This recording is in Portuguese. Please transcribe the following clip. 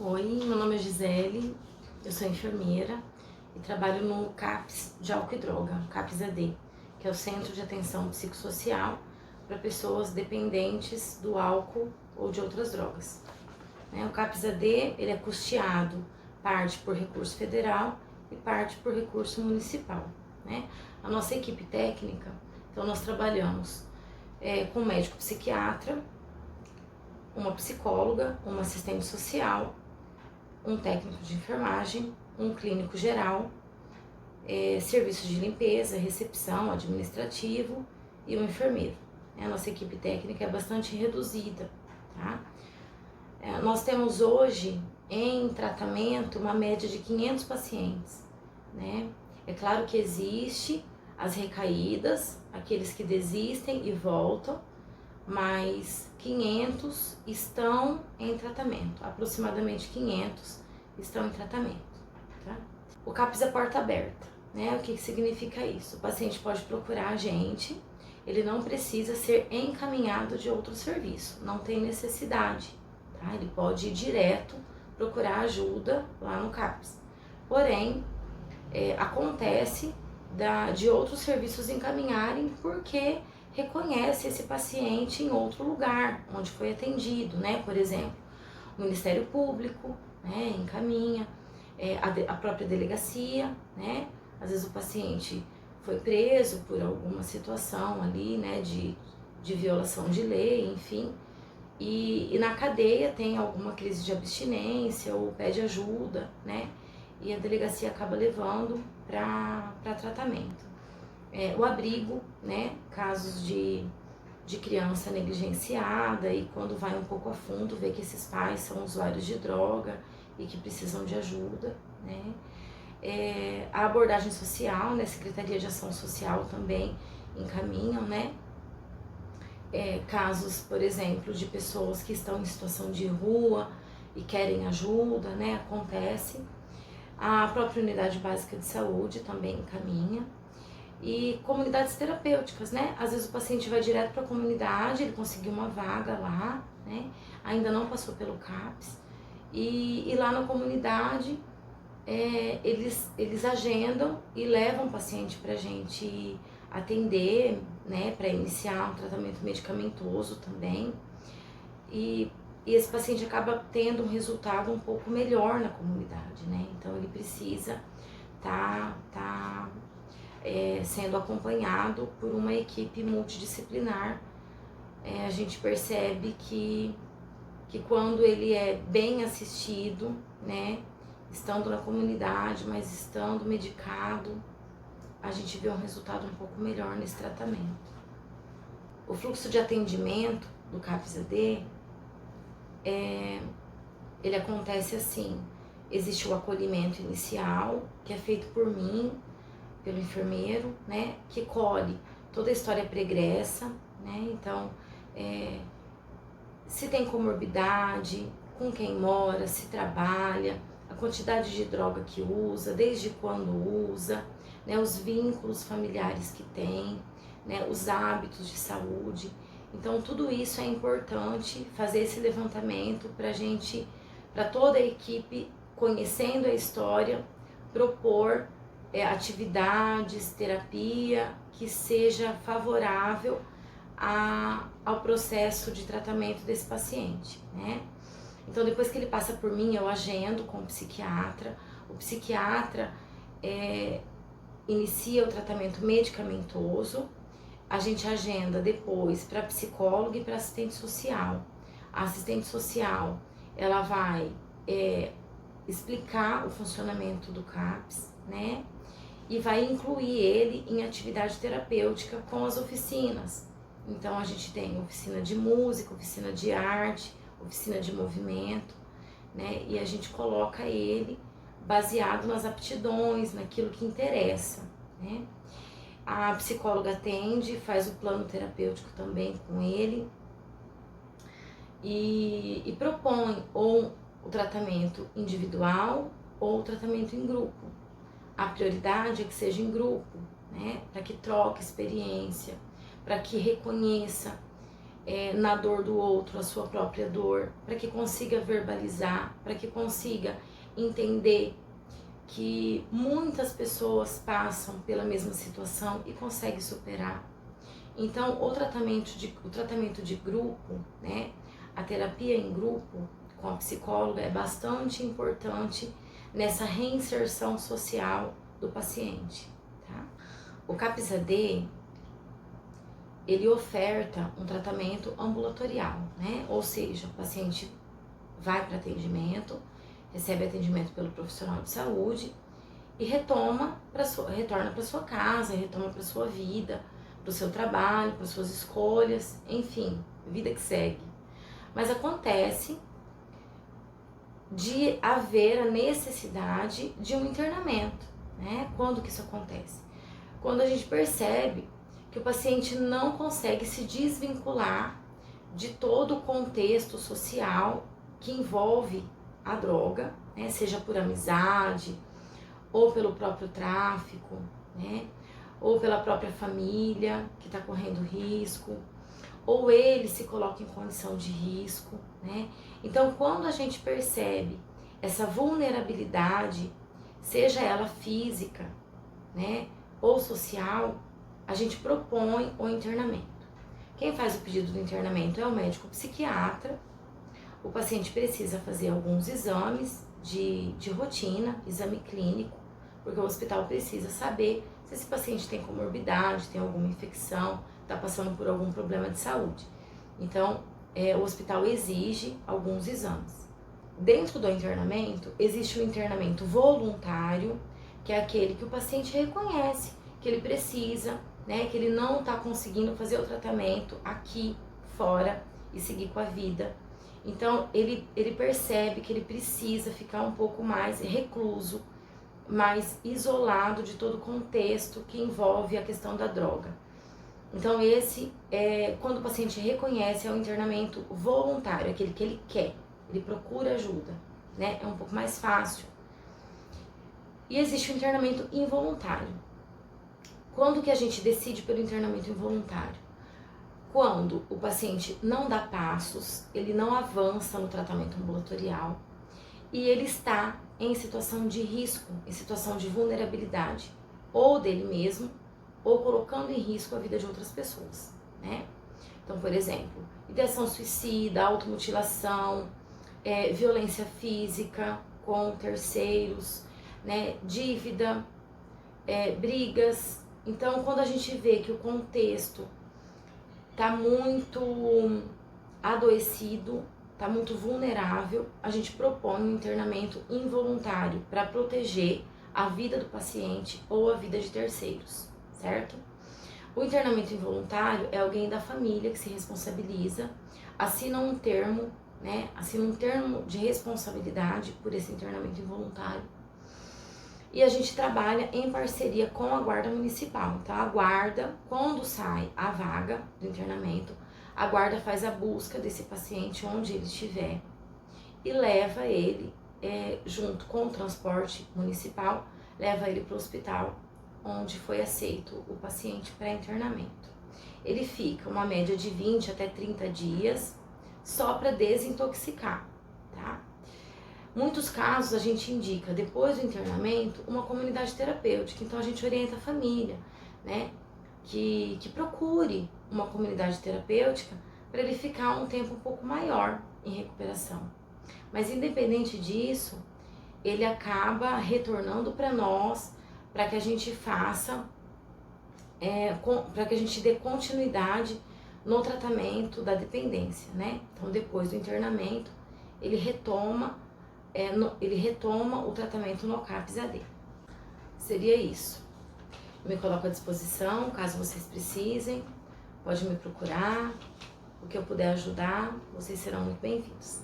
Oi, meu nome é Gisele, eu sou enfermeira e trabalho no CAPS de álcool e droga, CAPS-AD, que é o Centro de Atenção Psicossocial para pessoas dependentes do álcool ou de outras drogas. O CAPS-AD ele é custeado parte por recurso federal e parte por recurso municipal. A nossa equipe técnica, então nós trabalhamos com um médico psiquiatra, uma psicóloga, uma assistente social, um técnico de enfermagem, um clínico geral, serviços de limpeza, recepção, administrativo e um enfermeiro. A nossa equipe técnica é bastante reduzida, tá? Nós temos hoje em tratamento uma média de 500 pacientes, né? É claro que existe as recaídas, aqueles que desistem e voltam, mas 500 estão em tratamento, aproximadamente 500 estão em tratamento, tá? O CAPS é porta aberta, né? O que significa isso? O paciente pode procurar a gente, ele não precisa ser encaminhado de outro serviço, não tem necessidade, tá? Ele pode ir direto procurar ajuda lá no CAPS. Porém, acontece de outros serviços encaminharem porque reconhece esse paciente em outro lugar onde foi atendido, né? Por exemplo, o Ministério Público, né, encaminha, a própria delegacia, né? Às vezes o paciente foi preso por alguma situação ali, né, de violação de lei, enfim, e na cadeia tem alguma crise de abstinência ou pede ajuda, né? E a delegacia acaba levando para tratamento. O abrigo, né, casos de criança negligenciada e quando vai um pouco a fundo vê que esses pais são usuários de droga e que precisam de ajuda, né. A abordagem social, né, Secretaria de Ação Social também encaminham, né, casos, por exemplo, de pessoas que estão em situação de rua e querem ajuda, né, acontece. A própria Unidade Básica de Saúde também encaminha. E comunidades terapêuticas, né? Às vezes o paciente vai direto para a comunidade, ele conseguiu uma vaga lá, né? Ainda não passou pelo CAPS. E lá na comunidade, eles agendam e levam o paciente para a gente atender, né? Para iniciar um tratamento medicamentoso também. E esse paciente acaba tendo um resultado um pouco melhor na comunidade, né? Então ele precisa tá sendo acompanhado por uma equipe multidisciplinar. A gente percebe que quando ele é bem assistido, né, estando na comunidade, mas estando medicado, a gente vê um resultado um pouco melhor nesse tratamento. O fluxo de atendimento do CAPS-AD, ele acontece assim: existe o acolhimento inicial, que é feito por mim, pelo enfermeiro, né, que colhe toda a história pregressa, né, então, se tem comorbidade, com quem mora, se trabalha, a quantidade de droga que usa, desde quando usa, né, os vínculos familiares que tem, né, os hábitos de saúde. Então, tudo isso é importante fazer esse levantamento para toda a equipe, conhecendo a história, propor atividades, terapia que seja favorável ao processo de tratamento desse paciente, né? Então, depois que ele passa por mim, eu agendo com o psiquiatra inicia o tratamento medicamentoso, a gente agenda depois para psicóloga e para assistente social. A assistente social, ela vai explicar o funcionamento do CAPS, né? E vai incluir ele em atividade terapêutica com as oficinas. Então a gente tem oficina de música, oficina de arte, oficina de movimento, né? E a gente coloca ele baseado nas aptidões, naquilo que interessa, né? A psicóloga atende, faz o plano terapêutico também com ele e propõe ou o tratamento individual ou o tratamento em grupo. A prioridade é que seja em grupo, né? Para que troque experiência, para que reconheça na dor do outro a sua própria dor, para que consiga verbalizar, para que consiga entender que muitas pessoas passam pela mesma situação e conseguem superar. Então, o tratamento de grupo, né, a terapia em grupo com a psicóloga é bastante importante nessa reinserção social do paciente. Tá? O CAPS-AD, ele oferta um tratamento ambulatorial, né? Ou seja, o paciente vai para atendimento, recebe atendimento pelo profissional de saúde e retorna para sua casa, retoma para sua vida, para o seu trabalho, para suas escolhas, enfim, vida que segue. Mas acontece de haver a necessidade de um internamento, né? Quando que isso acontece? Quando a gente percebe que o paciente não consegue se desvincular de todo o contexto social que envolve a droga, né? Seja por amizade, ou pelo próprio tráfico, né? Ou pela própria família que está correndo risco, ou ele se coloca em condição de risco, né? Então, quando a gente percebe essa vulnerabilidade, seja ela física, né, ou social, a gente propõe o internamento. Quem faz o pedido do internamento é o médico psiquiatra. O paciente precisa fazer alguns exames de rotina, exame clínico, porque o hospital precisa saber se esse paciente tem comorbidade, tem alguma infecção, está passando por algum problema de saúde. Então, o hospital exige alguns exames. Dentro do internamento, existe o internamento voluntário, que é aquele que o paciente reconhece que ele precisa, né, que ele não está conseguindo fazer o tratamento aqui, fora, e seguir com a vida. Então, ele percebe que ele precisa ficar um pouco mais recluso, mais isolado de todo o contexto que envolve a questão da droga. Então, esse é quando o paciente reconhece, é o internamento voluntário, aquele que ele quer, ele procura ajuda, né? É um pouco mais fácil. E existe o internamento involuntário. Quando que a gente decide pelo internamento involuntário? Quando o paciente não dá passos, ele não avança no tratamento ambulatorial e ele está em situação de risco, em situação de vulnerabilidade, ou dele mesmo, ou colocando em risco a vida de outras pessoas, né? Então, por exemplo, ideação suicida, automutilação, violência física com terceiros, né? Dívida, brigas. Então, quando a gente vê que o contexto está muito adoecido, está muito vulnerável, a gente propõe um internamento involuntário para proteger a vida do paciente ou a vida de terceiros, certo? O internamento involuntário é alguém da família que se responsabiliza, assina um termo, né? Assina um termo de responsabilidade por esse internamento involuntário. E a gente trabalha em parceria com a guarda municipal. Então, a guarda, quando sai a vaga do internamento, a guarda faz a busca desse paciente onde ele estiver e leva ele, junto com o transporte municipal, leva ele para o hospital onde foi aceito o paciente para internamento. Ele fica uma média de 20 até 30 dias só para desintoxicar, tá? Muitos casos a gente indica, depois do internamento, uma comunidade terapêutica. Então a gente orienta a família, né, que procure uma comunidade terapêutica para ele ficar um tempo um pouco maior em recuperação. Mas independente disso, ele acaba retornando para nós, para que a gente faça, para que a gente dê continuidade no tratamento da dependência, né? Então depois do internamento, ele retoma o tratamento no CAPS-AD. Seria isso. Eu me coloco à disposição, caso vocês precisem, pode me procurar, o que eu puder ajudar, vocês serão muito bem-vindos.